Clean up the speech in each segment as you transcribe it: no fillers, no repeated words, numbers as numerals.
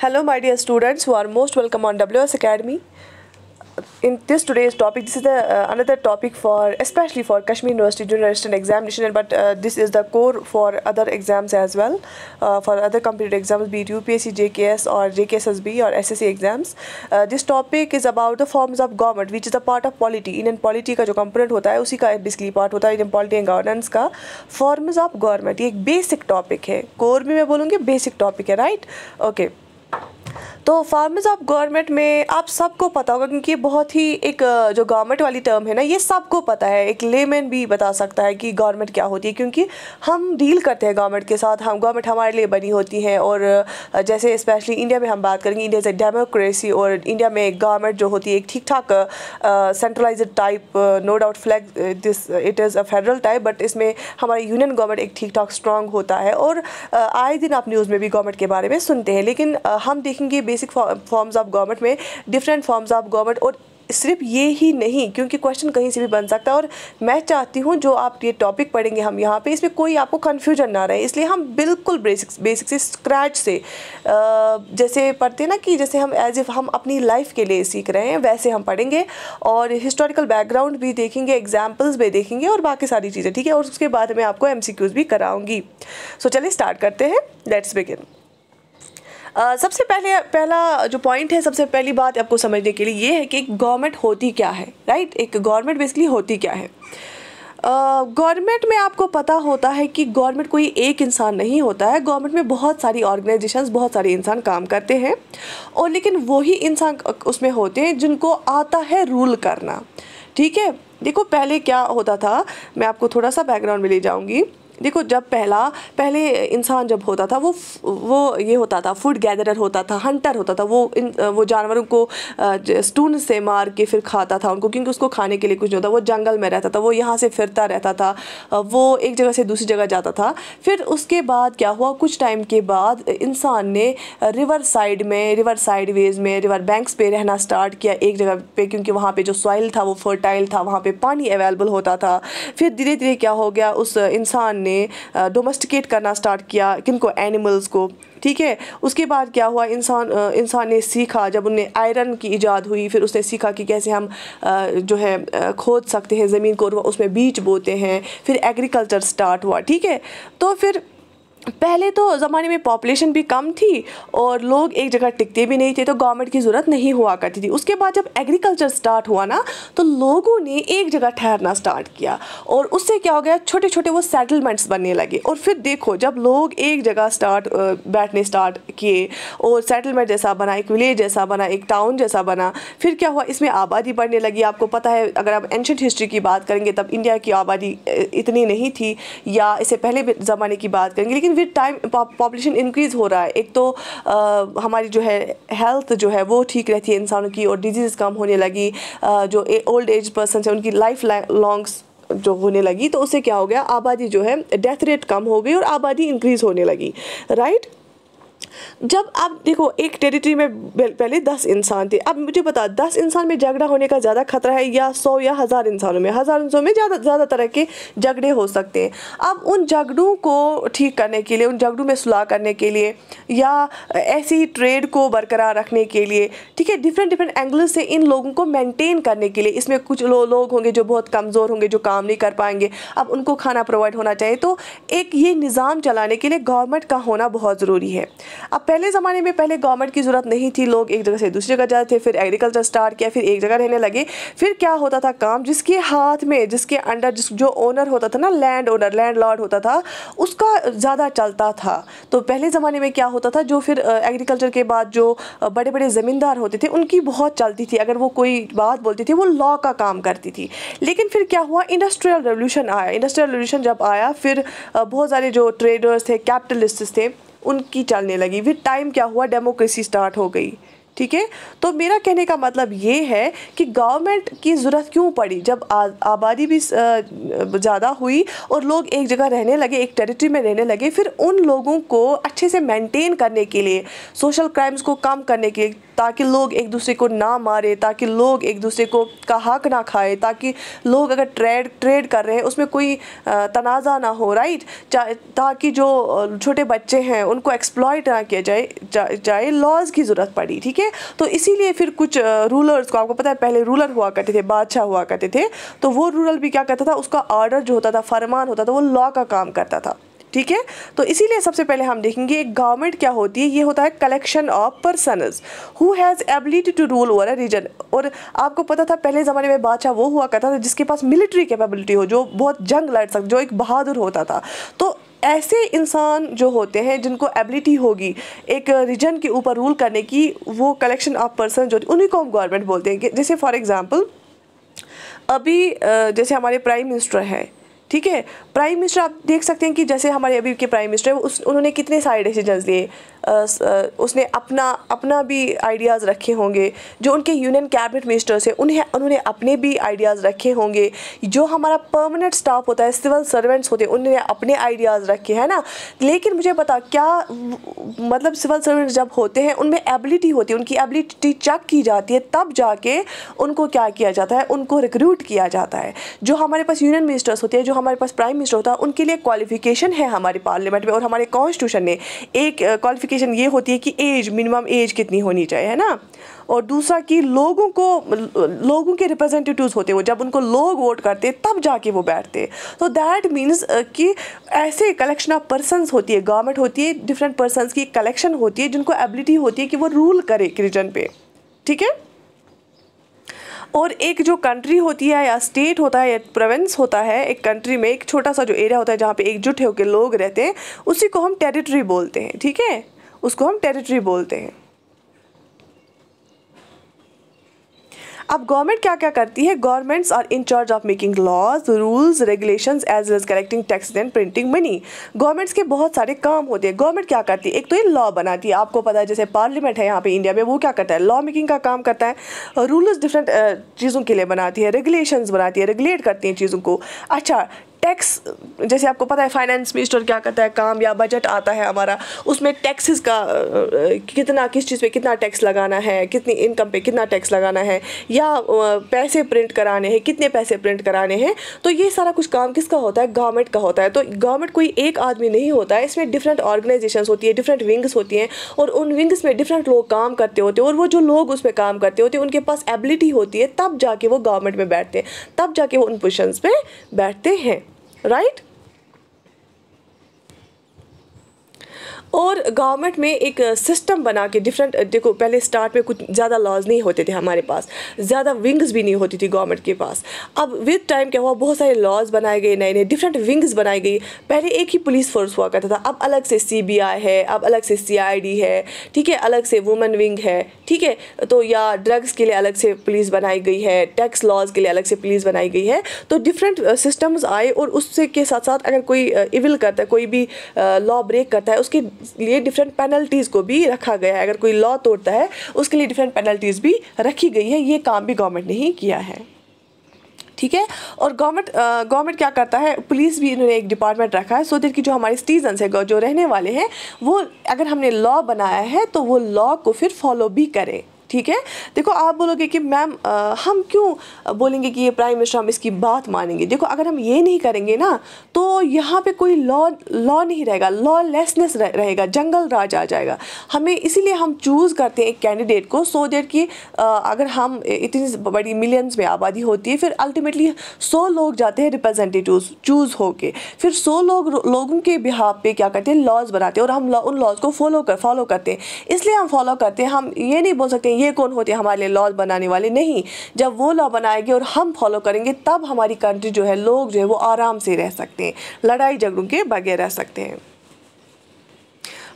Hello, my dear students who are most welcome on WS Academy. In this today's topic, this is another topic for especially for Kashmir University Junior Assistant Examination, but this is the core for other exams as well, for other competitive exams, be it UPSC, JKS or JKSSB or SSC exams. This topic is about the forms of government, which is a part of polity. Indian polity का जो component होता है उसी का basically part होता है Indian polity and governance का. Forms of government ये एक basic topic है, core भी मैं बोलूँगी basic topic है, right? Okay. तो फॉर्म्स ऑफ गवर्नमेंट में आप सबको पता होगा, क्योंकि बहुत ही एक जो गवर्नमेंट वाली टर्म है ना, ये सबको पता है. एक लेमैन भी बता सकता है कि गवर्नमेंट क्या होती है, क्योंकि हम डील करते हैं गवर्नमेंट के साथ. हम गवर्नमेंट हमारे लिए बनी होती है. और जैसे स्पेशली इंडिया में हम बात करेंगे, इंडिया इज़ अ डेमोक्रेसी और इंडिया में गवर्नमेंट जो होती है एक ठीक ठाक centralized type, no doubt flag this it is a federal type, but इसमें हमारा यूनियन गवर्नमेंट एक ठीक ठाक स्ट्रॉन्ग होता है. और आए दिन आप न्यूज़ में भी गवर्नमेंट के बारे में सुनते हैं. लेकिन हम देखेंगे बेसिक फॉर्म्स ऑफ गवर्नमेंट में डिफरेंट फॉर्म्स ऑफ गवर्नमेंट. और सिर्फ ये ही नहीं, क्योंकि क्वेश्चन कहीं से भी बन सकता है. और मैं चाहती हूँ जो आप ये टॉपिक पढ़ेंगे हम यहाँ पे, इसमें कोई आपको कन्फ्यूजन ना रहे. इसलिए हम बिल्कुल बेसिक से स्क्रैच से जैसे पढ़ते हैं ना, कि जैसे हम एज इफ़ हम अपनी लाइफ के लिए सीख रहे हैं वैसे हम पढ़ेंगे. और हिस्टोरिकल बैकग्राउंड भी देखेंगे, एग्जाम्पल्स भी देखेंगे और बाकी सारी चीज़ें. ठीक है. और उसके बाद मैं आपको MCQs भी कराऊँगी. सो चलिए स्टार्ट करते हैं. Let's begin. सबसे पहला जो पॉइंट है, सबसे पहली बात आपको समझने के लिए ये है कि गवर्नमेंट होती क्या है. राइट. एक गवर्नमेंट बेसिकली होती क्या है. गवर्नमेंट में आपको पता होता है कि गवर्नमेंट कोई एक इंसान नहीं होता है. गवर्नमेंट में बहुत सारी ऑर्गेनाइजेशंस, बहुत सारे इंसान काम करते हैं. और लेकिन वही इंसान उसमेमें होते हैं जिनको आता है रूल करना. ठीक है. देखो पहले क्या होता था, मैं आपको थोड़ा सा बैकग्राउंड में ले जाऊँगी. देखो जब पहले इंसान जब होता था वो ये होता था, फूड गैदरर होता था, हंटर होता था. वो जानवरों को स्टून से मार के फिर खाता था उनको, क्योंकि उसको खाने के लिए कुछ नहीं होता. वो जंगल में रहता था, वो यहाँ से फिरता रहता था, वो एक जगह से दूसरी जगह जाता था. फिर उसके बाद क्या हुआ, कुछ टाइम के बाद इंसान ने रिवर साइडवेज में, रिवर बैंक्स पे रहना स्टार्ट किया एक जगह पे, क्योंकि वहाँ पे जो सॉइल था वो फर्टाइल था, वहाँ पे पानी अवेलेबल होता था. फिर धीरे धीरे क्या हो गया, उस इंसान डोमेस्टिकेट करना स्टार्ट किया किनको, एनिमल्स को. ठीक है. उसके बाद क्या हुआ, इंसान ने सीखा, जब उन्हें आयरन की इजाद हुई, फिर उसने सीखा कि कैसे हम जो है खोद सकते हैं ज़मीन को और उसमें बीज बोते हैं. फिर एग्रीकल्चर स्टार्ट हुआ. ठीक है. तो फिर पहले तो ज़माने में पॉपुलेशन भी कम थी और लोग एक जगह टिकते भी नहीं थे, तो गवर्नमेंट की ज़रूरत नहीं हुआ करती थी. उसके बाद जब एग्रीकल्चर स्टार्ट हुआ ना, तो लोगों ने एक जगह ठहरना स्टार्ट किया और उससे क्या हो गया, छोटे छोटे वो सेटलमेंट्स बनने लगे. और फिर देखो जब लोग एक जगह बैठने स्टार्ट किए और सेटलमेंट जैसा बना, एक विलेज जैसा बना, एक टाउन जैसा बना, फिर क्या हुआ, इसमें आबादी बढ़ने लगी. आपको पता है, अगर आप एंशिएंट हिस्ट्री की बात करेंगे तब इंडिया की आबादी इतनी नहीं थी, या इससे पहले ज़माने की बात करेंगे. लेकिन विद टाइम पॉपुलेशन इंक्रीज़ हो रहा है. एक तो हमारी जो है हेल्थ जो है वो ठीक रहती है इंसानों की, और डिजीज़ कम होने लगी. जो ओल्ड एज पर्सन है उनकी लाइफ लॉन्ग्स जो होने लगी, तो उससे क्या हो गया, आबादी जो है डेथ रेट कम हो गई और आबादी इंक्रीज़ होने लगी. राइट. जब आप देखो एक टेरिटरी में पहले 10 इंसान थे. अब मुझे बता, 10 इंसान में झगड़ा होने का ज़्यादा खतरा है या 100 या 1000 इंसानों में? 1000 इंसानों में ज़्यादा तरह के झगड़े हो सकते हैं. अब उन झगड़ों को ठीक करने के लिए, उन झगड़ों में सुलह करने के लिए, या ऐसी ट्रेड को बरकरार रखने के लिए, ठीक है, डिफरेंट एंगल से इन लोगों को मेनटेन करने के लिए, इसमें कुछ लोग होंगे जो बहुत कमज़ोर होंगे, जो काम नहीं कर पाएंगे, अब उनको खाना प्रोवाइड होना चाहिए. तो एक ये निज़ाम चलाने के लिए गवर्नमेंट का होना बहुत ज़रूरी है. अब पहले ज़माने में पहले गवर्नमेंट की ज़रूरत नहीं थी, लोग एक जगह से दूसरी जगह जाते थे, फिर एग्रीकल्चर स्टार्ट किया, फिर एक जगह रहने लगे. फिर क्या होता था, काम जिसके हाथ में, जिसके अंडर जो ओनर होता था ना, लैंड लॉर्ड होता था, उसका ज़्यादा चलता था. तो पहले ज़माने में क्या होता था, जो फिर एग्रीकल्चर के बाद जो बड़े बड़े ज़मींदार होते थे उनकी बहुत चलती थी. अगर वो कोई बात बोलती थी वो लॉ का काम करती थी. लेकिन फिर क्या हुआ, इंडस्ट्रियल रेवोल्यूशन आया. इंडस्ट्रियल रेवोल्यूशन जब आया, फिर बहुत सारे जो ट्रेडर्स थे, कैपिटलिस्ट थे, उनकी चलने लगी. फिर टाइम क्या हुआ, डेमोक्रेसी स्टार्ट हो गई. ठीक है। तो मेरा कहने का मतलब ये है कि गवर्नमेंट की ज़रूरत क्यों पड़ी जब आबादी भी ज़्यादा हुई और लोग एक जगह रहने लगे, एक टेरिटरी में रहने लगे, फिर उन लोगों को अच्छे से मेंटेन करने के लिए, सोशल क्राइम्स को कम करने के लिए, ताकि लोग एक दूसरे को ना मारे, ताकि लोग एक दूसरे को का हक ना खाए, ताकि लोग अगर ट्रेड कर रहे हैं उसमें कोई तनाज़ा ना हो, राइट, ताकि जो छोटे बच्चे हैं उनको एक्सप्लॉइट ना किया जाए लॉज की ज़रूरत पड़ी, ठीक है। तो इसीलिए फिर कुछ रूलर्स को, आपको पता है पहले रूलर हुआ करते थे, बादशाह हुआ करते थे, तो वो रूलर भी क्या करता था, उसका ऑर्डर जो होता था, फरमान होता था, वो लॉ का काम करता था, ठीक है। तो इसीलिए सबसे पहले हम देखेंगे एक गवर्नमेंट क्या होती है। ये होता है collection of persons who has ability to rule over a region. और आपको पता था पहले ज़माने में बादशाह वो हुआ करता था जिसके पास मिलिट्री कैपेबिलिटी हो, जो बहुत जंग लड़ सकता, जो एक बहादुर होता था। तो ऐसे इंसान जो होते हैं जिनको एबिलिटी होगी एक रीजन के ऊपर रूल करने की, वो कलेक्शन ऑफ पर्सन जो उन्हीं को हम गवर्नमेंट बोलते हैं। जैसे फॉर एग्जांपल अभी जैसे हमारे प्राइम मिनिस्टर हैं, ठीक है, प्राइम मिनिस्टर आप देख सकते हैं कि जैसे हमारे अभी के प्राइम मिनिस्टर उन्होंने कितने सारे डिसीजंस लिए, उसने अपना भी आइडियाज़ रखे होंगे, जो उनके यूनियन कैबिनेट मिनिस्टर्स हैं उन्होंने अपने भी आइडियाज़ रखे होंगे, जो हमारा परमानेंट स्टाफ होता है, सिविल सर्वेंट्स होते हैं, उन्होंने अपने आइडियाज़ रखे हैं ना। लेकिन मुझे बता क्या मतलब सिविल सर्वेंट्स जब होते हैं उनमें एबिलिटी होती है, उनकी एबिलिटी चेक की जाती है, तब जाके उनको क्या किया जाता है, उनको रिक्रूट किया जाता है। जो हमारे पास यूनियन मिनिस्टर्स होते हैं, जो हमारे पास प्राइम मिनिस्टर होता है, उनके लिए क्वालिफिकेशन है हमारे पार्लियामेंट में और हमारे कॉन्स्टिट्यूशन ने एक क्वालिफिकेशन ये होती है कि एज, मिनिमम एज कितनी होनी चाहिए, है ना। और दूसरा कि लोगों के रिप्रेजेंटेटिव्स होते हैं, वो जब उनको लोग वोट करते तब जाके वो बैठते। तो दैट मीन्स कि ऐसे कलेक्शन ऑफ पर्सन्स होती है, गवर्नमेंट होती है, डिफरेंट पर्सन्स की कलेक्शन होती है जिनको एबिलिटी होती है कि वो रूल करे एक रीजन पे, ठीक है। और एक जो कंट्री होती है या स्टेट होता है या प्रोविंस होता है, एक कंट्री में एक छोटा सा जो एरिया होता है जहाँ पे एकजुट होकर लोग रहते हैं, उसी को हम टेरिटरी बोलते हैं, ठीक है, उसको हम टेरिटरी बोलते हैं। अब गवर्नमेंट क्या क्या करती है, governments are in charge of making laws, rules, regulations as well as collecting taxes and printing money. Governments के बहुत सारे काम होते हैं। गवर्नमेंट क्या करती है, एक तो ये लॉ बनाती है, आपको पता है जैसे पार्लियामेंट है यहाँ पे इंडिया में, वो क्या करता है, लॉ मेकिंग का काम करता है। रूल्स डिफरेंट चीज़ों के लिए बनाती है, रेगुलेशंस बनाती है, रेगुलेट करती हैं चीज़ों को। अच्छा, टैक्स, जैसे आपको पता है फाइनेंस मिनिस्टर क्या करता है काम, या बजट आता है हमारा, उसमें टैक्सेस का कितना, किस चीज़ पे कितना टैक्स लगाना है, कितनी इनकम पे कितना टैक्स लगाना है, या पैसे प्रिंट कराने हैं, कितने पैसे प्रिंट कराने हैं। तो ये सारा कुछ काम किसका होता है, गवर्नमेंट का होता है। तो गवर्नमेंट कोई एक आदमी नहीं होता है, इसमें डिफरेंट ऑर्गेनाइजेशंस होती है, डिफरेंट विंग्स होती हैं, और उन विंग्स में डिफरेंट लोग काम करते होते हैं, और वो जो लोग उसमें काम करते होते हैं उनके पास एबिलिटी होती है, तब जाके वो गवर्नमेंट में बैठते हैं, तब जाके वो उन पोजीशंस पे बैठते हैं, राइट। और गवर्नमेंट में एक सिस्टम बना के डिफरेंट, देखो पहले स्टार्ट में कुछ ज़्यादा लॉज नहीं होते थे हमारे पास, ज़्यादा विंग्स भी नहीं होती थी गवर्नमेंट के पास। अब विद टाइम क्या हुआ, बहुत सारे लॉज बनाए गए, नए नए डिफरेंट विंग्स बनाई गई। पहले एक ही पुलिस फोर्स हुआ करता था, अब अलग से CBI है, अब अलग से CID है, ठीक है, अलग से वुमेन विंग है, ठीक है। तो या ड्रग्स के लिए अलग से पुलिस बनाई गई है, टैक्स लॉज के लिए अलग से पुलिस बनाई गई है। तो डिफरेंट सिस्टम्स आए, और उससे के साथ साथ अगर कोई इविल करता है, कोई भी लॉ ब्रेक करता है, उसके लिए डिफरेंट पेनल्टीज़ को भी रखा गया है। अगर कोई लॉ तोड़ता है उसके लिए डिफरेंट पेनल्टीज़ भी रखी गई है। ये काम भी गवर्नमेंट ने ही किया है, ठीक है। और गवर्नमेंट क्या करता है, पुलिस भी इन्होंने एक डिपार्टमेंट रखा है, सो दैट कि जो हमारे सिटीजन्स हैं, जो रहने वाले हैं, वो अगर हमने लॉ बनाया है तो वो लॉ को फिर फॉलो भी करें, ठीक है। देखो आप बोलोगे कि मैम हम क्यों बोलेंगे कि ये प्राइम मिनिस्टर, हम इसकी बात मानेंगे। देखो अगर हम ये नहीं करेंगे ना, तो यहाँ पे कोई लॉ नहीं रहेगा, लॉलेसनेस रहेगा, जंगल राज आ जाएगा। हमें इसीलिए हम चूज़ करते हैं एक कैंडिडेट को, सो दैट कि अगर हम इतनी बड़ी मिलियंस में आबादी होती है, फिर अल्टीमेटली 100 लोग जाते हैं रिप्रेजेंटेटिव्स चूज़ होके, फिर 100 लोगों के बिहाफ पे क्या करते हैं, लॉज बनाते हैं, और हम उन लॉज को फॉलो करते हैं। इसलिए हम फॉलो करते हैं, हम ये नहीं बोल सकते ये कौन होते हैं हमारे लिए लॉ बनाने वाले, नहीं। जब वो लॉ बनाएंगे और हम फॉलो करेंगे, तब हमारी कंट्री जो है, लोग जो है वो आराम से रह सकते हैं, लड़ाई झगड़ों के बगैर रह सकते हैं।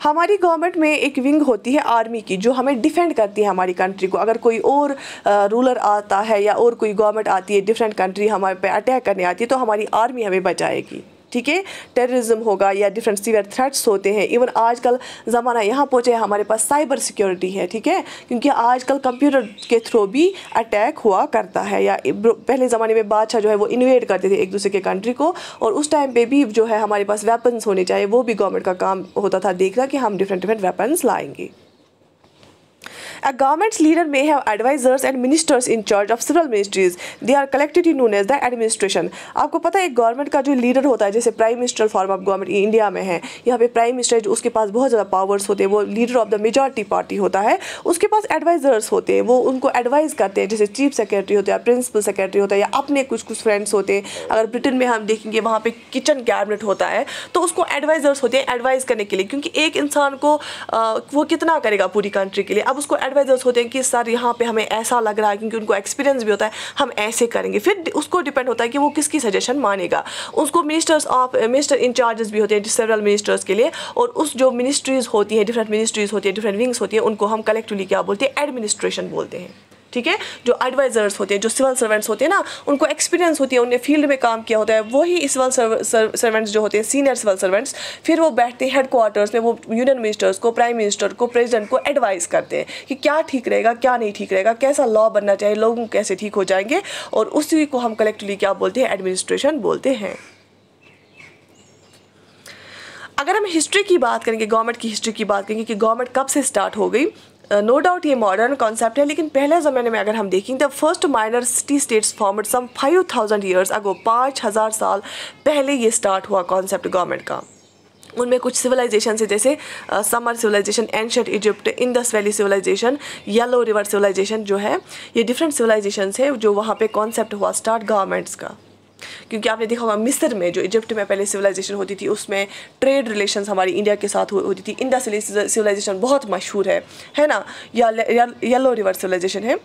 हमारी गवर्नमेंट में एक विंग होती है आर्मी की, जो हमें डिफेंड करती है हमारी कंट्री को। अगर कोई और रूलर आता है या और कोई गवर्नमेंट आती है, डिफरेंट कंट्री हमारे पे अटैक करने आती है, तो हमारी आर्मी हमें बचाएगी, ठीक है, टेररिज्म होगा या डिफरेंट सीवियर थ्रेट्स होते हैं। इवन आजकल ज़माना यहाँ पहुँचे हमारे पास साइबर सिक्योरिटी है, ठीक है, क्योंकि आजकल कंप्यूटर के थ्रू भी अटैक हुआ करता है। या पहले ज़माने में बादशाह जो है वो इन्वेड करते थे एक दूसरे के कंट्री को, और उस टाइम पे भी जो है हमारे पास वेपन्स होने चाहिए, वो भी गवर्नमेंट का काम होता था देखना कि हम डिफरेंट वेपन्स लाएंगे। A government's leader may have advisors and ministers in charge of several ministries. They are collectively known as the administration. आपको पता है एक गवर्नमेंट का जो लीडर होता है, जैसे prime minister form of government India में है, यहाँ पे प्राइम मिनिस्टर जो उसके पास बहुत ज़्यादा पावर्स होते हैं, वो leader of the majority party होता है। उसके पास एडवाइजर्स होते हैं, वो उनको एडवाइस करते हैं, जैसे चीफ सेक्रेटरी होता है, प्रिंसिपल सेक्रेटरी होता है, या अपने कुछ फ्रेंड्स होते हैं। अगर ब्रिटेन में हम देखेंगे वहाँ पे किचन कैबिनेट होता है, तो उसको एडवाइजर्स होते हैं एडवाइस करने के लिए, क्योंकि एक इंसान को वो कितना करेगा पूरी कंट्री के लिए। अब उसको एडवाइजर्स होते हैं कि सर यहाँ पे हमें ऐसा लग रहा है, क्योंकि उनको एक्सपीरियंस भी होता है, हम ऐसे करेंगे। फिर उसको डिपेंड होता है कि वो किसकी सजेशन मानेगा। उसको मिनिस्टर इंचार्जेस भी होते हैं सेवरल मिनिस्टर्स के लिए, और उस जो मिनिस्ट्रीज होती हैं, डिफरेंट मिनिस्ट्रीज होती है, डिफरेंट विंग्स होती है, उनको हम कलेक्टिवली क्या बोलते हैं, एडमिनिस्ट्रेशन बोलते हैं, ठीक है। जो एडवाइजर्स होते हैं, जो सिविल सर्वेंट्स होते हैं ना, उनको एक्सपीरियंस होती है, उन्हें फील्ड में काम किया होता है, वही सिविल सर्वेंट्स जो होते हैं, सीनियर सिविल सर्वेंट्स, फिर वो बैठते हैं हेडक्वार्टर्स में, वो यूनियन मिनिस्टर्स को, प्राइम मिनिस्टर को, प्रेसिडेंट को एडवाइस करते हैं कि क्या ठीक रहेगा, क्या नहीं ठीक रहेगा, कैसा लॉ बनना चाहिए, लोग कैसे ठीक हो जाएंगे, और उसी को हम कलेक्टिवली क्या बोलते हैं, एडमिनिस्ट्रेशन बोलते हैं। अगर हम हिस्ट्री की बात करेंगे, गवर्नमेंट की हिस्ट्री की बात करेंगे कि गवर्नमेंट कब से स्टार्ट हो गई, नो डाउट ये मॉडर्न कॉन्सेप्ट है, लेकिन पहले ज़माने में अगर हम देखें, the first minor city states formed some 5000 years ago, 5000 साल पहले ये स्टार्ट हुआ कॉन्सेप्ट गवर्नमेंट का। उनमें कुछ सिविलाइजेशन है, जैसे Sumer civilization, ancient Egypt, Indus valley civilization, yellow river civilization जो है, ये डिफरेंट सिविलाइजेशन है जो वहाँ पे कॉन्सेप्ट हुआ स्टार्ट गवर्नमेंट्स का। क्योंकि आपने देखा होगा मिस्र में, जो इजिप्ट में पहले सिविलाइजेशन होती थी, उसमें ट्रेड रिलेशंस हमारी इंडिया के साथ होती थी। इंडस सिविलाइजेशन बहुत मशहूर है ना, या येलो रिवर सिविलाइजेशन है,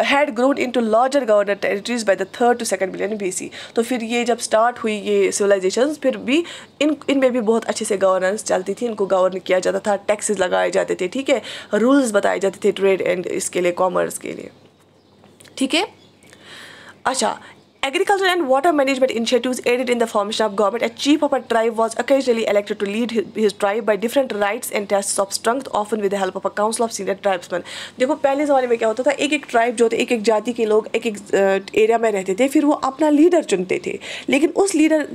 had grown into larger governor territories by the 3rd to 2nd million BC। तो फिर ये जब स्टार्ट हुई ये सिविलाइजेशन, फिर भी इनमें भी बहुत अच्छे से गवर्नेंस चलती थी, इनको गवर्न किया जाता था, टैक्सेस लगाए जाते थे, ठीक है, रूल्स बताए जाते थे ट्रेड एंड इसके लिए, कॉमर्स के लिए, ठीक है। अच्छा, agriculture and water management initiatives aided in the formation of government. A chief of a tribe was occasionally elected to lead his tribe by different rights and tests of strength, often with the help of a council of senior tribesmen. देखो पहले ज़माने में क्या होता था, एक एक tribe जो थे, एक एक जाति के लोग एक एक एरिया में रहते थे, फिर वो अपना लीडर चुनते थे। लेकिन उस लीडर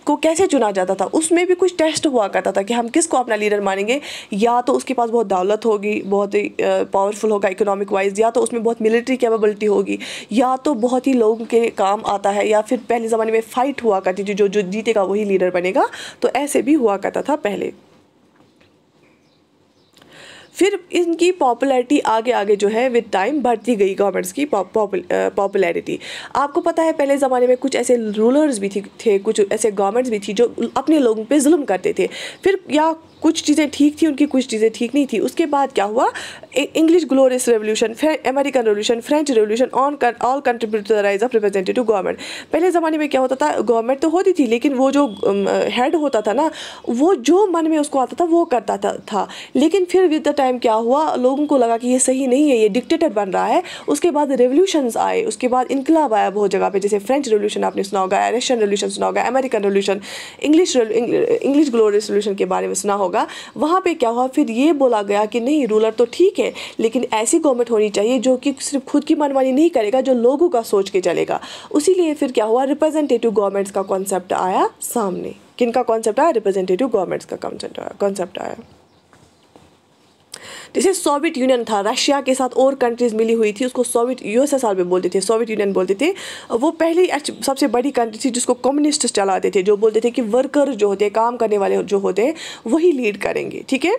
को कैसे चुना जाता था, उसमें भी कुछ टेस्ट हुआ करता था कि हम किसको अपना लीडर मानेंगे। या तो उसके पास बहुत दौलत होगी, बहुत ही पावरफुल होगा इकोनॉमिक वाइज, या तो उसमें बहुत मिलिट्री कैपेबिलिटी होगी, या तो बहुत ही लोगों के काम आता है, या फिर पहले ज़माने में फाइट हुआ करती थी, जो जीतेगा वही लीडर बनेगा। तो ऐसे भी हुआ करता था पहले। फिर इनकी पॉपुलैरिटी आगे आगे जो है विद टाइम बढ़ती गई, गवर्नमेंट्स की पॉपुलैरिटी। आपको पता है पहले ज़माने में कुछ ऐसे रूलर्स भी थे, कुछ ऐसे गवर्नमेंट्स भी थी जो अपने लोगों पे जुल्म करते थे। फिर या कुछ चीज़ें ठीक थी उनकी, कुछ चीज़ें ठीक नहीं थी। उसके बाद क्या हुआ, English glorious revolution, American revolution, French revolution, all contribute to the rise of representative government. पहले ज़माने में क्या होता था, गवर्नमेंट तो होती थी, लेकिन वो जो हेड होता था ना, वो जो मन में उसको आता था वो करता था। लेकिन फिर विद द टाइम क्या हुआ, लोगों को लगा कि ये सही नहीं है, ये डिक्टेटर बन रहा है। उसके बाद रेवोल्यूशंस आए, उसके बाद इनकलाब आया बहुत जगह पे, जैसे फ्रेंच रेवोल्यूशन आपने सुना होगा, रशियन रेवोल्यूशन सुना होगा, American revolution, English glorious revolution के बारे में सुना होगा। वहाँ पे क्या हुआ, फिर ये बोला गया कि नहीं, रूलर तो ठीक है, लेकिन ऐसी गवर्नमेंट होनी चाहिए जो कि सिर्फ खुद की मनमानी नहीं करेगा, जो लोगों का सोच के चलेगा। उसीलिए फिर क्या हुआ, रिप्रेजेंटेटिव गवर्नमेंट्स का कॉन्सेप्ट आया सामने। किनका कॉन्सेप्ट आया, रिप्रेजेंटेटिव गवर्नमेंट्स का कॉन्सेप्ट आया। जैसे सोवियत यूनियन था, रशिया के साथ और कंट्रीज़ मिली हुई थी, उसको सोवियत USSR में बोलते थे, सोवियत यूनियन बोलते थे। वो पहली सबसे बड़ी कंट्री थी जिसको कम्युनिस्ट चलाते थे, जो बोलते थे कि वर्कर जो होते हैं, काम करने वाले जो होते हैं, वही लीड करेंगे, ठीक है।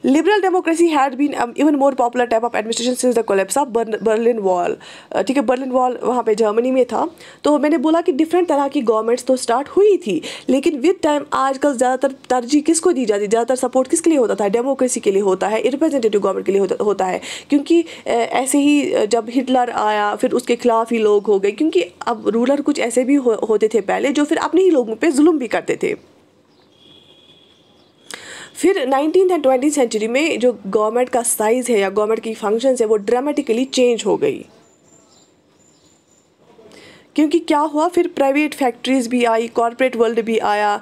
Liberal democracy had been even more popular type of administration since the collapse of Berlin wall, ठीक है। बर्लिन वॉल वहाँ पे जर्मनी में था। तो मैंने बोला कि डिफरेंट तरह की गवर्नमेंट्स तो स्टार्ट हुई थी, लेकिन विद टाइम आजकल ज़्यादातर तरजीह किसको दी जाती है, ज़्यादातर सपोर्ट किसके लिए होता था, डेमोक्रेसी के लिए होता है, रिप्रेजेंटेटिव गवर्नमेंट के लिए होता है। क्योंकि ऐसे ही जब हिटलर आया, फिर उसके खिलाफ ही लोग हो गए, क्योंकि अब रूलर कुछ ऐसे भी होते थे पहले जो फिर अपने ही लोगों पर जुल्म भी करते थे। फिर 19th and 20th सेंचुरी में जो गवर्नमेंट का साइज़ है या गवर्नमेंट की फंक्शंस है, वो ड्रामेटिकली चेंज हो गई। क्योंकि क्या हुआ, फिर प्राइवेट फैक्ट्रीज़ भी आई, कॉरपोरेट वर्ल्ड भी आया,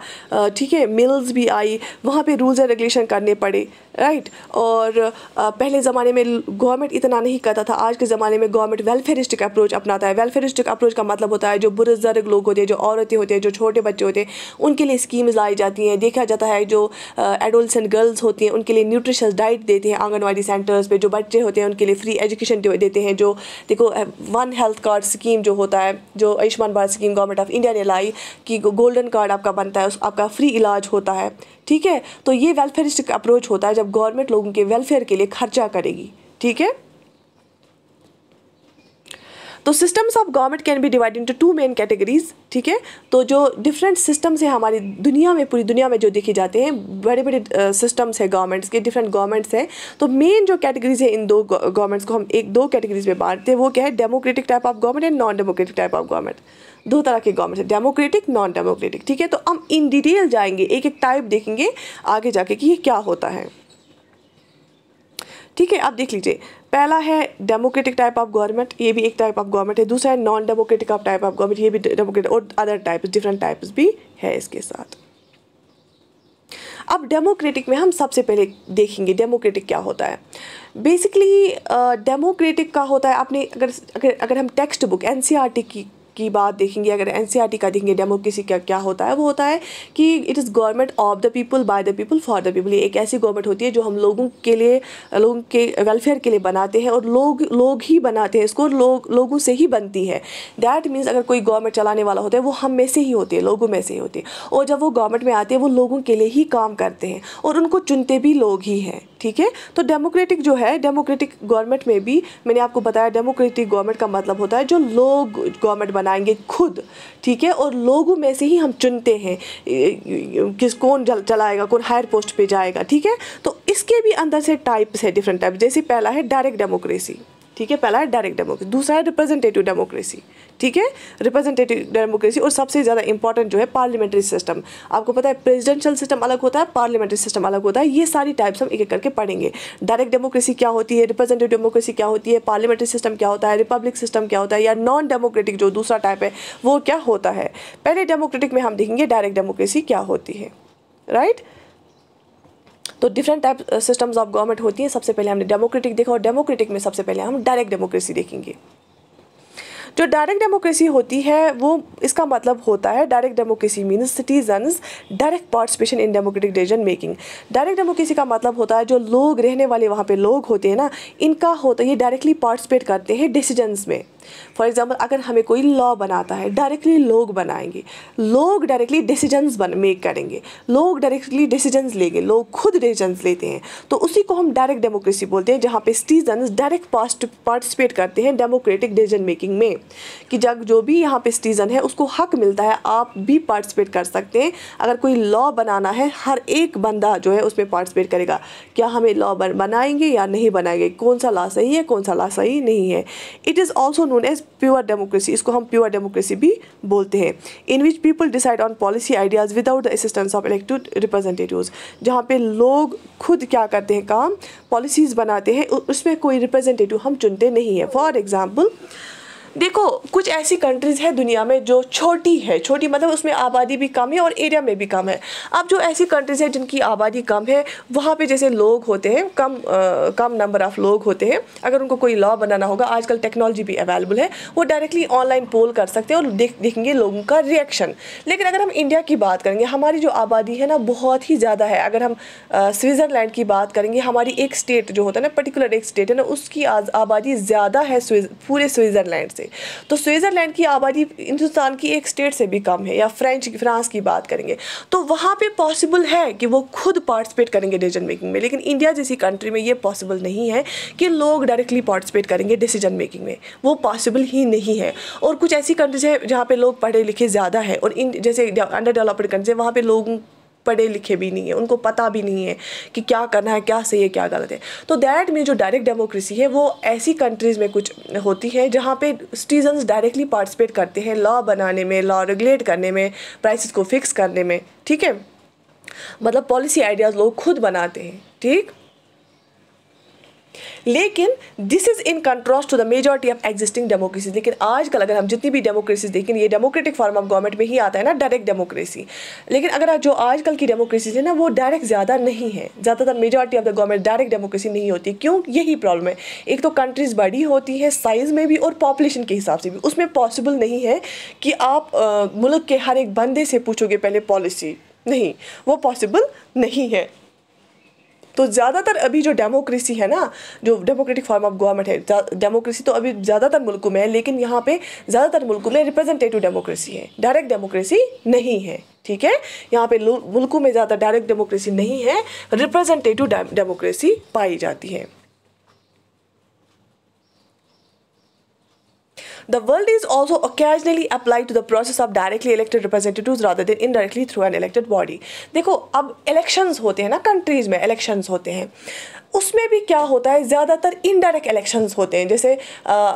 ठीक है, मिल्स भी आई, वहाँ पे रूल्स एंड रेगुलेशन करने पड़े, राइट। और पहले ज़माने में गवर्नमेंट इतना नहीं करता था, आज के ज़माने में गवर्नमेंट वेलफेयरिस्टिक अप्रोच अपनाता है। वेलफेयरिस्टिक अप्रोच का मतलब होता है जो बुजुर्ग लोग होते हैं, जो औरतें होते हैं, जो छोटे बच्चे होते हैं, उनके लिए स्कीम्स लाई जाती हैं। देखा जाता है जो एडोलसेंट गर्ल्स होती हैं उनके लिए न्यूट्रिशियस डाइट देते हैं आंगनवाड़ी सेंटर्स पे, जो बच्चे होते हैं उनके लिए फ्री एजुकेशन देते हैं। जो देखो वन हेल्थ कार्ड स्कीम जो होता है, जो Ayushman Bharat scheme government of India ने लाई कि गोल्डन कार्ड आपका बनता है, आपका फ्री इलाज होता है, ठीक है। तो ये वेलफेयरिस्टिक अप्रोच होता है जब गवर्नमेंट लोगों के वेलफेयर के लिए खर्चा करेगी, ठीक है। तो systems of government can be divide into two main categories, ठीक है। तो जो डिफरेंट सिस्टम्स हैं हमारी दुनिया में, पूरी दुनिया में जो देखे जाते हैं, बड़े बड़े सिस्टम्स हैं गवर्नमेंट्स के, डिफरेंट गवर्नमेंट्स हैं। तो मेन जो कैटेगरीज है इन दो गवर्नमेंट्स को हम दो कैटेगरीज में बांटते हैं। वो क्या है, democratic type of government and non democratic type of government. दो तरह के गवर्नमेंट है, डेमोक्रेटिक, नॉन डेमोक्रेटिक, ठीक है। तो हम इन डिटेल जाएंगे, एक एक टाइप देखेंगे आगे जाके कि ये क्या होता है, ठीक है। आप देख लीजिए, पहला है डेमोक्रेटिक टाइप ऑफ गवर्नमेंट, ये भी एक टाइप ऑफ गवर्नमेंट है। दूसरा है non democratic of type of government, ये भी डेमोक्रेटिक, और अदर टाइप्स, डिफरेंट टाइप्स भी है इसके साथ। अब डेमोक्रेटिक में हम सबसे पहले देखेंगे डेमोक्रेटिक क्या होता है। बेसिकली डेमोक्रेटिक का होता है, आपने अगर हम टेक्स्ट बुक एनसीईआरटी की बात देखेंगे, अगर एनसीईआरटी का देखेंगे डेमोक्रेसी क्या होता है, वो होता है कि it is government of the people, bye the people, for the people. ये एक ऐसी गवर्नमेंट होती है जो हम लोगों के लिए, लोगों के वेलफेयर के लिए बनाते हैं, और लोग ही बनाते हैं इसको, लोगों से ही बनती है। दैट मीन्स अगर कोई गवर्नमेंट चलाने वाला होता है वो हम में से ही होते हैं, लोगों में से ही होते हैं, और जब वो गवर्नमेंट में आते हैं वो लोगों के लिए ही काम करते हैं, और उनको चुनते भी लोग ही हैं, ठीक है। तो डेमोक्रेटिक जो है, डेमोक्रेटिक गवर्नमेंट में भी मैंने आपको बताया, डेमोक्रेटिक गवर्नमेंट का मतलब होता है जो लोग गवर्नमेंट बनाएंगे खुद, ठीक है, और लोगों में से ही हम चुनते हैं कौन चलाएगा, कौन हायर पोस्ट पे जाएगा, ठीक है। तो इसके भी अंदर से टाइप्स है, डिफरेंट टाइप। जैसे पहला है डायरेक्ट डेमोक्रेसी, ठीक है, पहला है डायरेक्ट डेमोक्रेसी। दूसरा है रिप्रेजेंटेटिव डेमोक्रेसी, ठीक है, रिप्रेजेंटेटिव डेमोक्रेसी। और सबसे ज़्यादा इंपॉर्टेंट जो है पार्लियामेंट्री सिस्टम। आपको पता है प्रेसिडेंशियल सिस्टम अलग होता है, पार्लियामेंट्री सिस्टम अलग होता है। ये सारी टाइप्स हम एक एक करके पढ़ेंगे। डायरेक्ट डेमोक्रेसी क्या होती है, रिप्रेजेंटेटिव डेमोक्रेसी क्या होती है, पार्लियामेंट्री सिस्टम क्या होता है, रिपब्लिक सिस्टम क्या होता है, या नॉन डेमोक्रेटिक जो दूसरा टाइप है वो क्या होता है। पहले डेमोक्रेटिक में हम देखेंगे डायरेक्ट डेमोक्रेसी क्या होती है, राइट। तो different type systems of government होती हैं। सबसे पहले हमने डेमोक्रेटिक देखा, और डेमोक्रेटिक में सबसे पहले हम डायरेक्ट डेमोक्रेसी देखेंगे। जो डायरेक्ट डेमोक्रेसी होती है वो, इसका मतलब होता है, direct democracy means citizens direct participation in democratic decision making. Direct democracy का मतलब होता है जो लोग रहने वाले वहाँ पे लोग होते हैं ना, इनका होता है, ये डायरेक्टली पार्टिसिपेट करते हैं डिसीजंस में। फॉर एग्जाम्पल अगर हमें कोई लॉ बनाता है, डायरेक्टली लोग बनाएंगे, लोग डायरेक्टली डिसीजंस मेक करेंगे, लोग डायरेक्टली डिसीजंस लेंगे, लोग खुद डिसीजंस लेते हैं, तो उसी को हम डायरेक्ट डेमोक्रेसी बोलते हैं, जहाँ पे सिटीजन्स डायरेक्ट पार्टिसिपेट करते हैं डेमोक्रेटिक डिसीजन मेकिंग में। कि जब जो भी यहाँ पे सिटीजन है उसको हक मिलता है, आप भी पार्टिसिपेट कर सकते हैं। अगर कोई लॉ बनाना है, हर एक बंदा जो है उसमें पार्टिसिपेट करेगा, क्या हमें लॉ बनाएंगे या नहीं बनाएंगे, कौन सा लॉ सही है, कौन सा लॉ सही नहीं है। It is also known as pure democracy, इसको हम प्योर डेमोक्रेसी भी बोलते हैं। In which people decide on policy ideas without the assistance of elected representatives, जहाँ पे लोग खुद क्या करते हैं काम, पॉलिसीज़ बनाते हैं, उसमें कोई रिप्रेजेंटेटिव हम चुनते नहीं है। फॉर एग्जाम्पल देखो कुछ ऐसी कंट्रीज़ है दुनिया में जो छोटी है, छोटी मतलब उसमें आबादी भी कम है और एरिया में भी कम है। अब जो ऐसी कंट्रीज़ है जिनकी आबादी कम है, वहाँ पे जैसे लोग होते हैं कम नंबर ऑफ़ लोग होते हैं, अगर उनको कोई लॉ बनाना होगा, आजकल टेक्नोलॉजी भी अवेलेबल है, वो डायरेक्टली ऑनलाइन पोल कर सकते हैं और देखेंगे लोगों का रिएक्शन। लेकिन अगर हम इंडिया की बात करेंगे, हमारी जो आबादी है ना बहुत ही ज़्यादा है। अगर हम स्विट्ज़रलैंड की बात करेंगे, हमारी एक स्टेट जो होता है ना, पर्टिकुलर एक स्टेट है ना, उसकी आबादी ज़्यादा है पूरे स्विट्ज़रलैंड से। तो स्विट्ज़रलैंड की आबादी हिंदुस्तान की एक स्टेट से भी कम है। या फ्रांस की बात करेंगे तो वहाँ पे पॉसिबल है कि वो खुद पार्टिसिपेट करेंगे डिसीजन मेकिंग में। लेकिन इंडिया जैसी कंट्री में ये पॉसिबल नहीं है कि लोग डायरेक्टली पार्टिसिपेट करेंगे डिसीजन मेकिंग में, वो पॉसिबल ही नहीं है। और कुछ ऐसी कंट्रीज है जहाँ पे लोग पढ़े लिखे ज़्यादा है, और जैसे अंडर डेवलप्ड कंट्रीज है, वहाँ पे लोग पढ़े लिखे भी नहीं है, उनको पता भी नहीं है कि क्या करना है, क्या सही है, क्या गलत है। तो दैट में जो डायरेक्ट डेमोक्रेसी है वो ऐसी कंट्रीज़ में कुछ होती है जहाँ पे सिटीजन्स डायरेक्टली पार्टिसिपेट करते हैं लॉ बनाने में, लॉ रेगुलेट करने में, प्राइसेस को फिक्स करने में, ठीक है, मतलब पॉलिसी आइडियाज़ लोग खुद बनाते हैं, ठीक। लेकिन this is in contrast to the majority of existing democracies. लेकिन आजकल अगर हम जितनी भी डेमोक्रेसीज देखें, ये डेमोक्रेटिक फॉर्म ऑफ गवर्नमेंट में ही आता है ना, डायरेक्ट डेमोक्रेसी। लेकिन अगर जो आजकल की डेमोक्रेसीज है ना, वो डायरेक्ट ज़्यादा नहीं है, ज़्यादातर majority of the government direct democracy नहीं होती। क्यों? यही प्रॉब्लम है। एक तो कंट्रीज़ बड़ी होती है साइज़ में भी और पॉपुलेशन के हिसाब से भी, उसमें पॉसिबल नहीं है कि आप मुल्क के हर एक बंदे से पूछोगे पहले पॉलिसी, नहीं, वो पॉसिबल नहीं है। तो ज़्यादातर अभी जो डेमोक्रेसी है ना, जो डेमोक्रेटिक फॉर्म ऑफ गवर्नमेंट है, डेमोक्रेसी तो अभी ज़्यादातर मुल्कों में है, लेकिन यहाँ पे ज़्यादातर मुल्कों में रिप्रेजेंटेटिव डेमोक्रेसी है, डायरेक्ट डेमोक्रेसी नहीं है। ठीक है, यहाँ पे मुल्कों में ज़्यादा डायरेक्ट डेमोक्रेसी नहीं है, रिप्रेजेंटेटिव डेमोक्रेसी पाई जाती है। The world is also occasionally applied to the process of directly elected representatives rather than indirectly through an elected body। देखो, अब इलेक्शंस होते हैं ना, कंट्रीज़ में इलेक्शंस होते हैं, उसमें भी क्या होता है, ज़्यादातर इनडायरेक्ट इलेक्शंस होते हैं। जैसे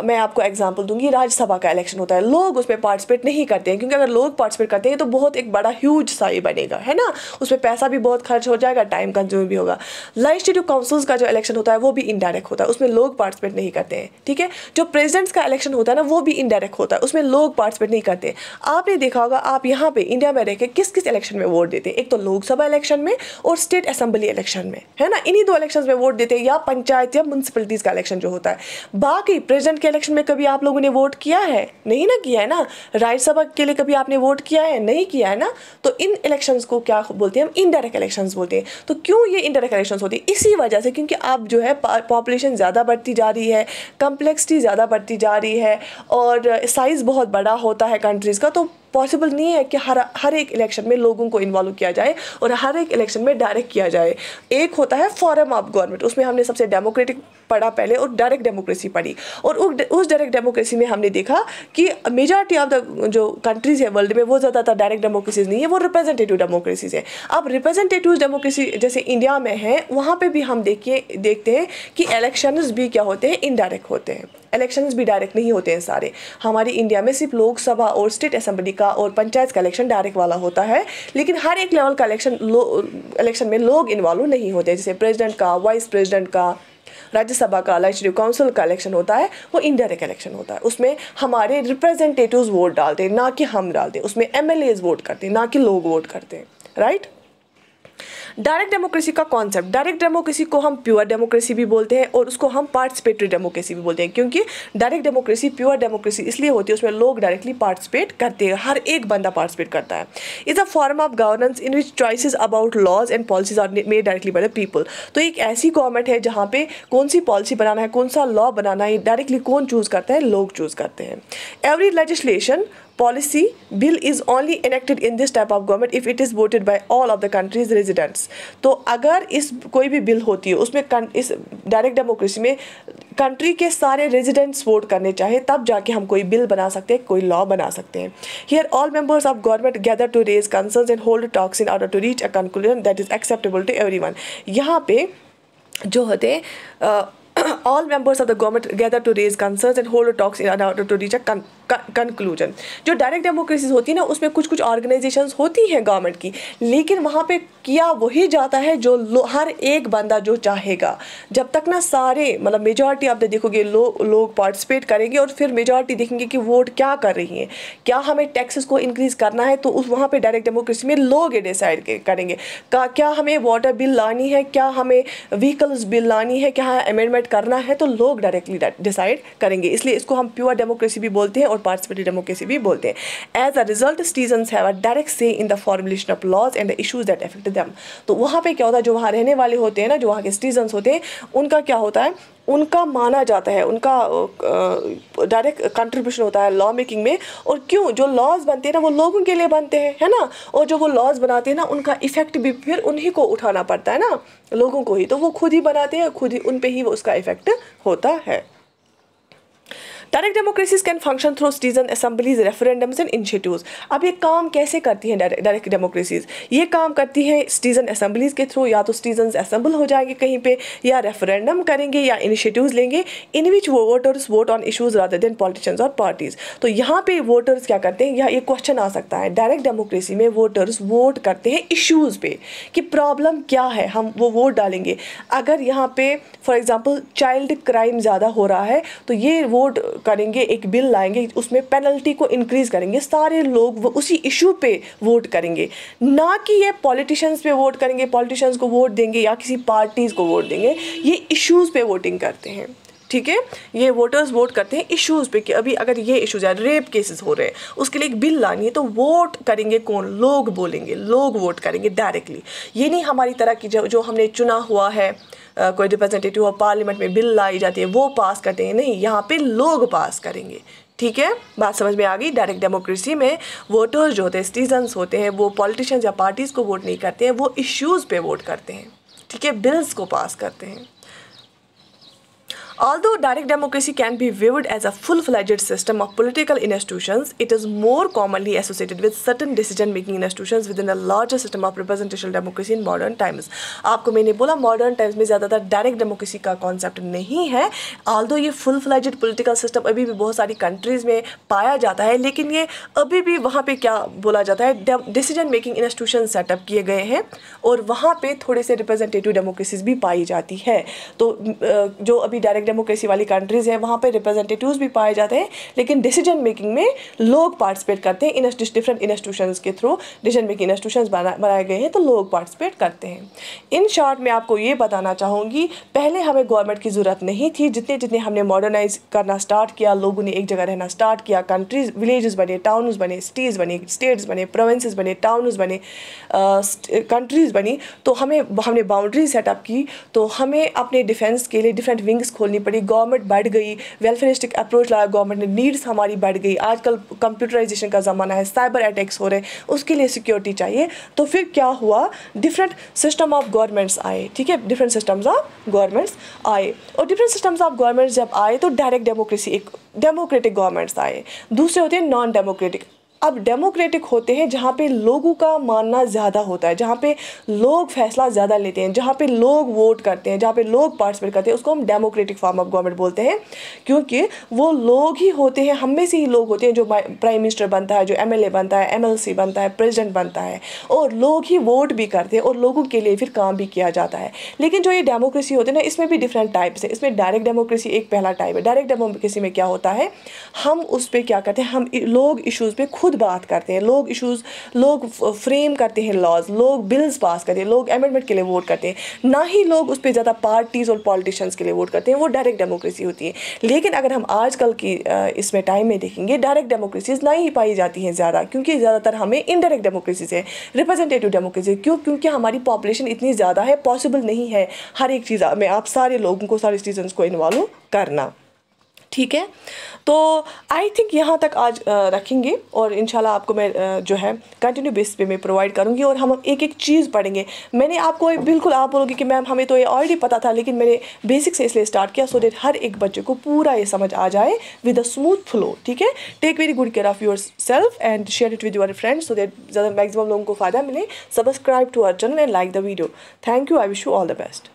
मैं आपको एग्जांपल दूंगी, राज्यसभा का इलेक्शन होता है, लोग उसमें पार्टिसिपेट नहीं करते हैं, क्योंकि अगर लोग पार्टिसिपेट करते हैं तो बहुत एक बड़ा ह्यूज साई बनेगा, है ना, उसमें पैसा भी बहुत खर्च हो जाएगा, टाइम कंज्यूम भी होगा। लेजिस्लेटिव काउंसिल्स का जो इलेक्शन होता है वो भी इनडायरेक्ट होता है, उसमें लोग पार्टिसिपेट नहीं करते हैं। ठीक है, जो प्रेसिडेंट्स का इलेक्शन होता है ना, वो भी इनडायरेक्ट होता है, उसमें लोग पार्टिसिपेट नहीं करते। आपने देखा होगा, आप यहाँ पे इंडिया में रह के किस किस इलेक्शन में वोट देते हैं, एक तो लोकसभा इलेक्शन में और स्टेट असेंबली इलेक्शन में, है ना, इन्हीं दो इलेक्शन में वोट देते हैं, या पंचायत या म्यूनसिपलिटीज का इलेक्शन जो होता है। बाकी प्रेसिडेंट के इलेक्शन में कभी आप लोगों ने वोट किया है? नहीं ना किया है ना। राज्यसभा के लिए कभी आपने वोट किया है? नहीं किया है ना। तो इन इलेक्शंस को क्या बोलते हैं हम? इनडायरेक्ट इलेक्शंस बोलते हैं। तो क्यों ये इनडायरेक्ट इलेक्शंस होती है? इसी वजह से, क्योंकि अब जो है पॉपुलेशन ज़्यादा बढ़ती जा रही है, कम्प्लेक्सिटी ज़्यादा बढ़ती जा रही है और साइज़ बहुत बड़ा होता है कंट्रीज़ का, तो पॉसिबल नहीं है कि हर एक इलेक्शन में लोगों को इन्वॉल्व किया जाए और हर एक इलेक्शन में डायरेक्ट किया जाए। एक होता है फॉर्म ऑफ गवर्नमेंट, उसमें हमने सबसे डेमोक्रेटिक पढ़ा पहले और डायरेक्ट डेमोक्रेसी पढ़ी, और उस डायरेक्ट डेमोक्रेसी में हमने देखा कि मेजॉरिटी ऑफ द जो कंट्रीज़ है वर्ल्ड में वो ज़्यादातर डायरेक्ट डेमोक्रेसीज नहीं है, वो रिप्रेजेंटेटिव डेमोक्रेसीज है। अब रिप्रेजेंटेटिव डेमोक्रेसी जैसे इंडिया में है, वहाँ पे भी हम देखते हैं कि इलेक्शंस भी क्या होते हैं, इनडायरेक्ट होते हैं। इलेक्शंस भी डायरेक्ट नहीं होते हैं सारे। हमारी इंडिया में सिर्फ लोकसभा और स्टेट असेंबली का और पंचायत का इलेक्शन डायरेक्ट वाला होता है, लेकिन हर एक लेवल का इलेक्शन में लोग इन्वॉल्व नहीं होते। जैसे प्रेसिडेंट का, वाइस प्रेसिडेंट का, राज्यसभा का, लेजिस्लेटिव काउंसिल का इलेक्शन होता है, वो इनडायरेक्ट इलेक्शन होता है। उसमें हमारे रिप्रेजेंटेटिव्स वोट डालते हैं, ना कि हम डालते हैं। उसमें MLAs वोट करते हैं, ना कि लोग वोट करते हैं, राइट। डायरेक्ट डेमोक्रेसी का कॉन्सेप्ट, डायरेक्ट डेमोक्रेसी को हम प्योर डेमोक्रेसी भी बोलते हैं और उसको हम पार्टिसिपेटरी डेमोक्रेसी भी बोलते हैं, क्योंकि डायरेक्ट डेमोक्रेसी प्योर डेमोक्रेसी इसलिए होती है उसमें लोग डायरेक्टली पार्टिसिपेट करते हैं, हर एक बंदा पार्टिसिपेट करता है। Is a form of governance in which choices about laws and policies are made directly by the people. तो एक ऐसी गवर्नमेंट है जहाँ पे कौन सी पॉलिसी बनाना है, कौन सा लॉ बनाना है, डायरेक्टली कौन चूज़ करता है, लोग चूज़ करते हैं। Every legislation policy bill is only enacted in this type of government if it is voted by all of the country's residents। तो अगर इस कोई भी बिल होती है उसमें इस डायरेक्ट डेमोक्रेसी में कंट्री के सारे रेजिडेंट्स वोट करने चाहे, तब जाके हम कोई बिल बना सकते हैं, कोई लॉ बना सकते हैं। Here all members of government gather to raise concerns and hold talks in order to reach a conclusion that is acceptable to everyone। यहाँ पे जो होते हैं all members of the government gather to raise concerns and hold talks in order to reach a conclusion। जो direct democracies होती है ना, उसमें कुछ कुछ ऑर्गेनाइजेशंस होती हैं गवर्नमेंट की, लेकिन वहाँ पे किया वही जाता है जो हर एक बंदा जो चाहेगा। जब तक ना सारे मतलब मेजॉरिटी आप देखोगे लोग पार्टिसिपेट करेंगे और फिर मेजॉरिटी देखेंगे कि वोट क्या कर रही है, क्या हमें टैक्सेस को इंक्रीज़ करना है, तो उस वहाँ पे डायरेक्ट डेमोक्रेसी में लोग ये डिसाइड करेंगे क्या हमें वाटर बिल लानी है, क्या हमें व्हीकल्स बिल लानी है, क्या अमेंडमेंट करना है, तो लोग डायरेक्टली डिसाइड करेंगे। इसलिए इसको हम प्योर डेमोक्रेसी भी बोलते हैं और पार्टिसिपेटरी डेमोक्रेसी भी बोलते हैं। As a result citizens have a direct say in the formulation of laws and the issues that affect them. तो वहाँ पे क्या होता है, जो वहाँ रहने वाले होते हैं ना, जो वहाँ के सिटीजन्स होते हैं, उनका क्या होता है, उनका माना जाता है, उनका डायरेक्ट कंट्रीब्यूशन होता है लॉ मेकिंग में। और क्यों, जो लॉज बनते हैं ना वो लोगों के लिए बनते हैं, है ना, और जो वो लॉज बनाते हैं ना उनका इफेक्ट भी फिर उन्हीं को उठाना पड़ता है ना, लोगों को ही। तो वो खुद ही बनाते हैं, खुद ही उन पे ही वो उसका इफेक्ट होता है। Direct democracies can function through citizen assemblies, referendums and initiatives. अब ये काम कैसे करती हैं डायरेक्ट डेमोक्रेसीज? ये काम करती हैं सिटीजन असेंबलीज के थ्रू, या तो सिटीजन असेंबल हो जाएंगे कहीं पे, या रेफरेंडम करेंगे, या इनिशिएटिव्स लेंगे in which voters vote on issues rather than politicians और पार्टीज। तो यहाँ पे वोटर्स क्या करते हैं, यहाँ ये क्वेश्चन आ सकता है, डायरेक्ट डेमोक्रेसी में वोटर्स वोट करते हैं इश्यूज पे कि प्रॉब्लम क्या है, हम वो वोट डालेंगे। अगर यहाँ पे फॉर एग्जांपल चाइल्ड क्राइम ज़्यादा हो रहा है तो ये वोट करेंगे, एक बिल लाएंगे, उसमें पेनल्टी को इंक्रीज करेंगे, सारे लोग उसी इशू पे वोट करेंगे, ना कि ये पॉलिटिशियंस पे वोट करेंगे, पॉलिटिशियंस को वोट देंगे या किसी पार्टीज को वोट देंगे। ये इश्यूज पे वोटिंग करते हैं, ठीक है। ये वोटर्स वोट करते हैं इश्यूज़ पे कि अभी अगर ये इश्यूज है, रेप केसेस हो रहे हैं, उसके लिए एक बिल लानी है, तो वोट करेंगे कौन? लोग बोलेंगे, लोग वोट करेंगे डायरेक्टली। ये नहीं हमारी तरह की जो हमने चुना हुआ है कोई रिप्रेजेंटेटिव और पार्लियामेंट में बिल लाई जाती है वो पास करते हैं, नहीं, यहाँ पे लोग पास करेंगे, ठीक है। बात समझ में आ गई? डायरेक्ट डेमोक्रेसी में वोटर्स जो होते हैं, सिटीजन्स होते हैं, वो पॉलिटिशियंस या पार्टीज़ को वोट नहीं करते हैं, वो इश्यूज़ पे वोट करते हैं, ठीक है, बिल्स को पास करते हैं। Although direct democracy can be viewed as a full-fledged system of political institutions, it is more commonly associated with certain decision-making institutions within a larger system of representational democracy in modern times. आपको मैंने बोला modern times में ज़्यादातर direct democracy का concept नहीं है, although ये full-fledged political system अभी भी बहुत सारी countries में पाया जाता है, लेकिन ये अभी भी वहाँ पे क्या बोला जाता है, decision-making institutions सेटअप किए गए हैं और वहाँ पे थोड़े से representative democracies भी पाई जाती है। तो जो अभी डायरेक्ट डेमोक्रेसी वाली कंट्रीज है वहाँ पे रिप्रेजेंटेटिव्स भी पाए जाते हैं, लेकिन डिसीजन मेकिंग में लोग पार्टिसिपेट करते हैं, इन डिफरेंट इंस्टीट्यूशंस के थ्रू डिसीजन मेकिंग इंस्टीट्यूशंस बनाए गए हैं, तो लोग पार्टिसिपेट करते हैं। इन शॉर्ट में आपको ये बताना चाहूँगी, पहले हमें गवर्नमेंट की ज़रूरत नहीं थी, जितने जितने हमने मॉडर्नाइज करना स्टार्ट किया, लोगों ने एक जगह रहना स्टार्ट किया, कंट्रीज विलेजेस बने, टाउन्स बने, सिटीज़ बने, स्टेट्स बने, प्रोविंसेस बने, टाउन्स बने, कंट्रीज़ बनी, तो हमने बाउंड्री सेटअप की, तो हमें अपने डिफेंस के लिए डिफरेंट विंग्स खोलनी पड़ी, गवर्नमेंट बढ़ गई, वेलफेयरिस्टिक अप्रोच लाया गवर्नमेंट ने, नीड्स हमारी बढ़ गई, आजकल कंप्यूटराइजेशन का ज़माना है, साइबर अटैक्स हो रहे हैं, उसके लिए सिक्योरिटी चाहिए। तो फिर क्या हुआ, डिफरेंट सिस्टम ऑफ गवर्नमेंट्स आए, ठीक है, डिफरेंट सिस्टम्स ऑफ गवर्नमेंट्स आए, और डिफरेंट सिस्टम्स ऑफ गवर्नमेंट्स जब आए तो डायरेक्ट डेमोक्रेसी, एक डेमोक्रेटिक गवर्नमेंट्स आए, दूसरे होते हैं नॉन डेमोक्रेटिक। अब डेमोक्रेटिक होते हैं जहाँ पे लोगों का मानना ज़्यादा होता है, जहाँ पे लोग फैसला ज़्यादा लेते हैं, जहाँ पे लोग वोट करते हैं, जहाँ पे लोग पार्टिसिपेट करते हैं, उसको हम डेमोक्रेटिक फॉर्म ऑफ गवर्नमेंट बोलते हैं, क्योंकि वो लोग ही होते हैं, हम में से ही लोग होते हैं जो प्राइम मिनिस्टर बनता है, जो एमएलए बनता है, एमएलसी बनता है, प्रेसिडेंट बनता है, और लोग ही वोट भी करते हैं और लोगों के लिए फिर काम भी किया जाता है। लेकिन जो ये डेमोक्रेसी होते हैं ना, इसमें भी डिफरेंट टाइप्स है। इसमें डायरेक्ट डेमोक्रेसी एक पहला टाइप है। डायरेक्ट डेमोक्रेसी में क्या होता है, हम उस पर क्या करते हैं, हम लोग इशूज़ पे खुद बात करते हैं, लोग इश्यूज, लोग फ्रेम करते हैं लॉज, लोग बिल्स पास करते हैं, लोग अमेंडमेंट के लिए वोट करते हैं, ना ही लोग उस पर ज़्यादा पार्टीज़ और पॉलिटिशियंस के लिए वोट करते हैं। वो डायरेक्ट डेमोक्रेसी होती है। लेकिन अगर हम आजकल की इसमें टाइम में देखेंगे, डायरेक्ट डेमोक्रेसीज ना ही पाई जाती हैं ज़्यादा, क्योंकि ज़्यादातर हमें इनडायरेक्ट डेमोक्रेसी से, रिप्रेजेंटेटिव डेमोक्रेसी, क्योंकि हमारी पॉपुलेशन इतनी ज़्यादा है, पॉसिबल नहीं है हर एक चीज़ में आप सारे लोगों को, सारे सिटीजन्स को इन्वॉल्व करना, ठीक है। तो आई थिंक यहाँ तक आज रखेंगे, और इंशाल्लाह आपको मैं जो है कंटिन्यू बेस पे मैं प्रोवाइड करूँगी, और हम एक एक चीज़ पढ़ेंगे। मैंने आपको बिल्कुल, आप बोलोगे कि मैम हमें तो ये ऑलरेडी पता था, लेकिन मैंने बेसिक से इसलिए स्टार्ट किया सो दैट हर एक बच्चे को पूरा ये समझ आ जाए विद अ स्मूथ फ्लो, ठीक है। Take very good care of your self and share it with your friends so that ज़्यादा मैक्सिमम लोगों को फ़ायदा मिले। Subscribe to our channel and like the video. Thank you. I wish you all the best.